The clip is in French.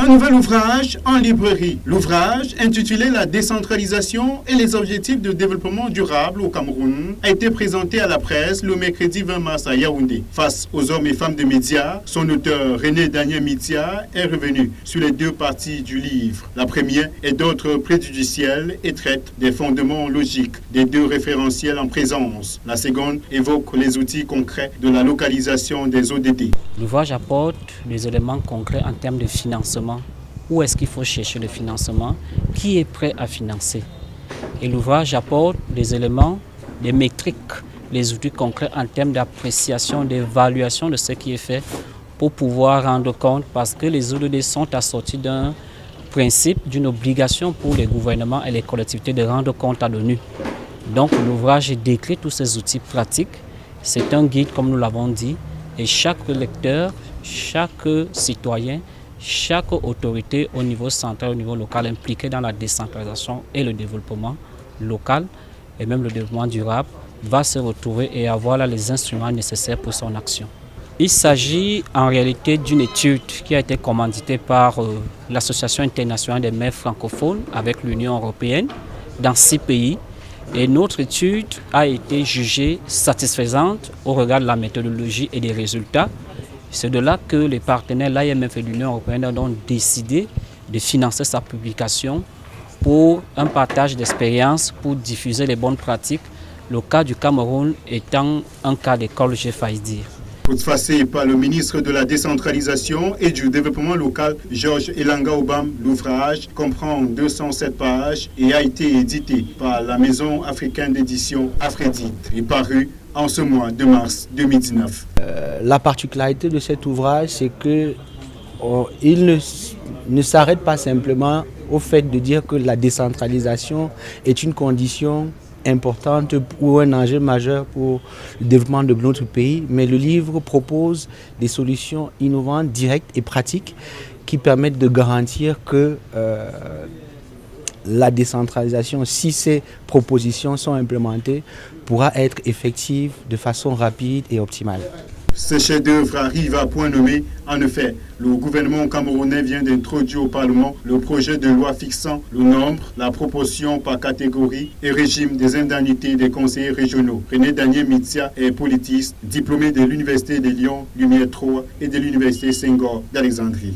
nouvel ouvrage en librairie. L'ouvrage, intitulé La décentralisation et les objectifs de développement durable au Cameroun, a été présenté à la presse le mercredi 20 mars à Yaoundé. Face aux hommes et femmes des médias, son auteur René Daniel Mitia est revenu sur les deux parties du livre. La première est d'ordre préjudiciel et traite des fondements logiques des deux référentiels en présence. La seconde évoque les outils concrets de la localisation des ODD. L'ouvrage apporte des éléments concrets en termes de financement. Où est-ce qu'il faut chercher le financement? Qui est prêt à financer? Et l'ouvrage apporte des éléments, des métriques, les outils concrets en termes d'appréciation, d'évaluation de ce qui est fait pour pouvoir rendre compte, parce que les ODD sont assortis d'un principe, d'une obligation pour les gouvernements et les collectivités de rendre compte à l'ONU. Donc l'ouvrage décrit tous ces outils pratiques. C'est un guide, comme nous l'avons dit, et chaque lecteur, chaque citoyen, chaque autorité au niveau central, au niveau local impliquée dans la décentralisation et le développement local et même le développement durable va se retrouver et avoir là les instruments nécessaires pour son action. Il s'agit en réalité d'une étude qui a été commanditée par l'Association internationale des maires francophones avec l'Union européenne dans 6 pays. Et notre étude a été jugée satisfaisante au regard de la méthodologie et des résultats. C'est de là que les partenaires, l'AMF et l'Union européenne, ont décidé de financer sa publication pour un partage d'expériences, pour diffuser les bonnes pratiques. Le cas du Cameroun étant un cas d'école, j'ai failli dire. Postfacé par le ministre de la décentralisation et du développement local, Georges Elanga Obam, l'ouvrage comprend 207 pages et a été édité par la Maison africaine d'édition Afredite et paru en ce mois de mars 2019. La particularité de cet ouvrage, c'est qu'il ne s'arrête pas simplement au fait de dire que la décentralisation est une condition importante ou un enjeu majeur pour le développement de notre pays, mais le livre propose des solutions innovantes, directes et pratiques qui permettent de garantir que la décentralisation, si ces propositions sont implémentées, pourra être effective de façon rapide et optimale. Ce chef-d'œuvre arrive à point nommé. En effet, le gouvernement camerounais vient d'introduire au Parlement le projet de loi fixant le nombre, la proportion par catégorie et régime des indemnités des conseillers régionaux. René Daniel Mitia est politiste, diplômé de l'Université de Lyon, Lumière 3 et de l'Université Senghor d'Alexandrie.